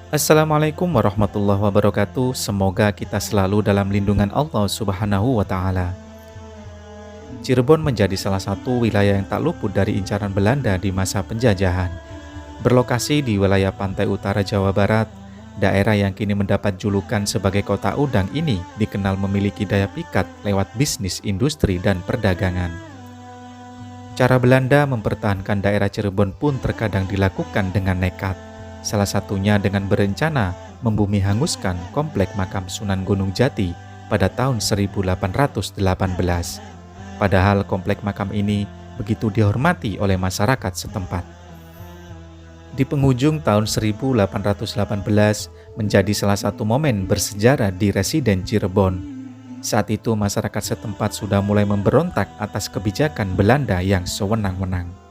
Assalamualaikum warahmatullahi wabarakatuh. Semoga kita selalu dalam lindungan Allah Subhanahu wa Ta'ala. Cirebon menjadi salah satu wilayah yang tak luput dari incaran Belanda di masa penjajahan. Berlokasi di wilayah pantai utara Jawa Barat, daerah yang kini mendapat julukan sebagai Kota Udang ini dikenal memiliki daya pikat lewat bisnis, industri, dan perdagangan. Cara Belanda mempertahankan daerah Cirebon pun terkadang dilakukan dengan nekat. Salah satunya dengan berencana membumi hanguskan komplek makam Sunan Gunung Jati pada tahun 1818. Padahal komplek makam ini begitu dihormati oleh masyarakat setempat. Di penghujung tahun 1818 menjadi salah satu momen bersejarah di residen Cirebon. Saat itu masyarakat setempat sudah mulai memberontak atas kebijakan Belanda yang sewenang-wenang.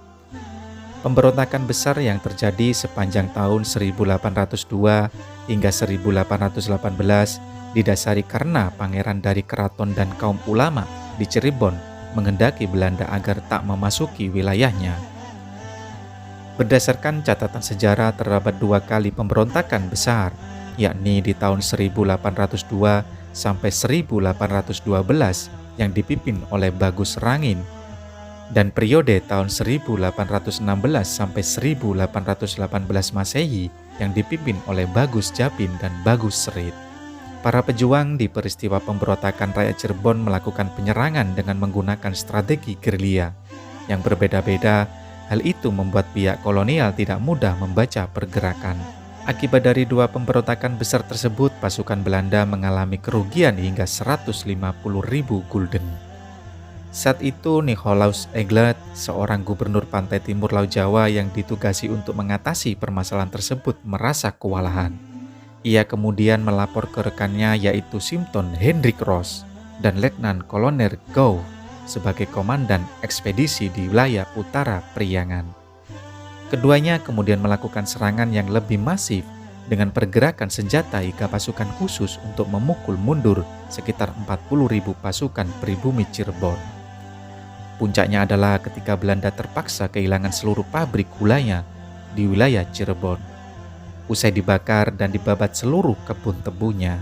Pemberontakan besar yang terjadi sepanjang tahun 1802 hingga 1818 didasari karena pangeran dari keraton dan kaum ulama di Cirebon menghendaki Belanda agar tak memasuki wilayahnya. Berdasarkan catatan sejarah terdapat dua kali pemberontakan besar, yakni di tahun 1802 sampai 1812 yang dipimpin oleh Bagus Rangin dan periode tahun 1816 sampai 1818 Masehi yang dipimpin oleh Bagus Japin dan Bagus Serit. Para pejuang di peristiwa pemberontakan rakyat Cirebon melakukan penyerangan dengan menggunakan strategi gerilya yang berbeda-beda. Hal itu membuat pihak kolonial tidak mudah membaca pergerakan. Akibat dari dua pemberontakan besar tersebut, pasukan Belanda mengalami kerugian hingga 150.000 gulden. Saat itu Nicolaus Eglet, seorang gubernur pantai timur Laut Jawa yang ditugasi untuk mengatasi permasalahan tersebut, merasa kewalahan. Ia kemudian melapor ke rekannya yaitu Simpton Hendrik Ross dan Letnan Kolonel Gouw sebagai komandan ekspedisi di wilayah utara Priangan. Keduanya kemudian melakukan serangan yang lebih masif dengan pergerakan senjata hingga pasukan khusus untuk memukul mundur sekitar 40.000 pasukan pribumi Cirebon. Puncaknya adalah ketika Belanda terpaksa kehilangan seluruh pabrik gulanya di wilayah Cirebon. Usai dibakar dan dibabat seluruh kebun tebunya.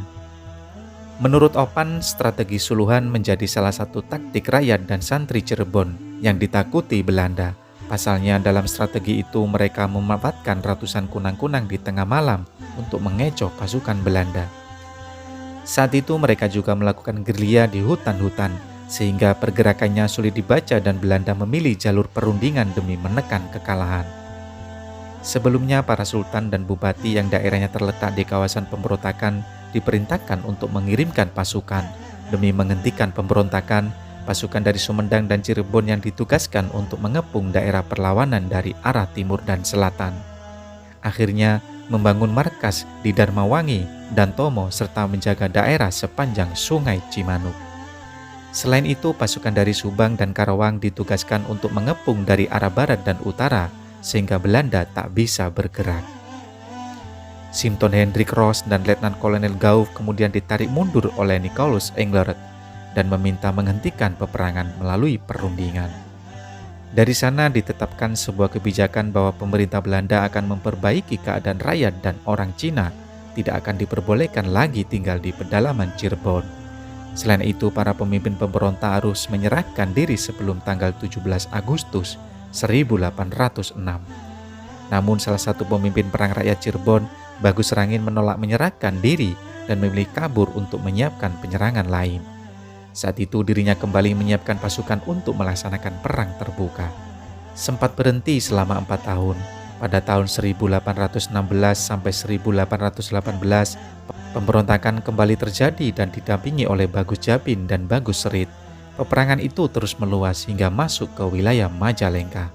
Menurut Opan, strategi suluhan menjadi salah satu taktik rakyat dan santri Cirebon yang ditakuti Belanda. Pasalnya dalam strategi itu mereka memanfaatkan ratusan kunang-kunang di tengah malam untuk mengecoh pasukan Belanda. Saat itu mereka juga melakukan gerilya di hutan-hutan sehingga pergerakannya sulit dibaca dan Belanda memilih jalur perundingan demi menekan kekalahan. Sebelumnya para sultan dan bupati yang daerahnya terletak di kawasan pemberontakan diperintahkan untuk mengirimkan pasukan. Demi menghentikan pemberontakan, pasukan dari Sumedang dan Cirebon yang ditugaskan untuk mengepung daerah perlawanan dari arah timur dan selatan. Akhirnya membangun markas di Darmawangi dan Tomo serta menjaga daerah sepanjang Sungai Cimanuk. Selain itu, pasukan dari Subang dan Karawang ditugaskan untuk mengepung dari arah barat dan utara sehingga Belanda tak bisa bergerak. Simpton Hendrik Ross dan Letnan Kolonel Gouw kemudian ditarik mundur oleh Nicolaus Eglet dan meminta menghentikan peperangan melalui perundingan. Dari sana ditetapkan sebuah kebijakan bahwa pemerintah Belanda akan memperbaiki keadaan rakyat dan orang Cina tidak akan diperbolehkan lagi tinggal di pedalaman Cirebon. Selain itu, para pemimpin pemberontak harus menyerahkan diri sebelum tanggal 17 Agustus 1806. Namun salah satu pemimpin perang rakyat Cirebon, Bagus Rangin, menolak menyerahkan diri dan memilih kabur untuk menyiapkan penyerangan lain. Saat itu dirinya kembali menyiapkan pasukan untuk melaksanakan perang terbuka. Sempat berhenti selama 4 tahun. Pada tahun 1816 sampai 1818, pemberontakan kembali terjadi dan didampingi oleh Bagus Japin dan Bagus Serit. Peperangan itu terus meluas hingga masuk ke wilayah Majalengka.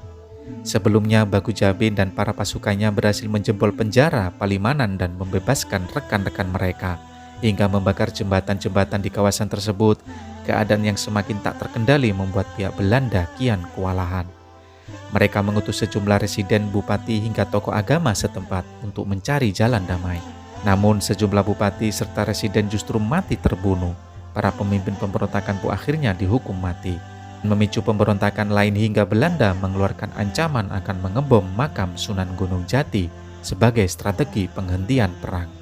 Sebelumnya Bagus Japin dan para pasukannya berhasil menjebol penjara Palimanan dan membebaskan rekan-rekan mereka, hingga membakar jembatan-jembatan di kawasan tersebut. Keadaan yang semakin tak terkendali membuat pihak Belanda kian kewalahan. Mereka mengutus sejumlah residen, bupati hingga tokoh agama setempat untuk mencari jalan damai. Namun sejumlah bupati serta residen justru mati terbunuh. Para pemimpin pemberontakan pun akhirnya dihukum mati. Memicu pemberontakan lain hingga Belanda mengeluarkan ancaman akan mengebom makam Sunan Gunung Jati sebagai strategi penghentian perang.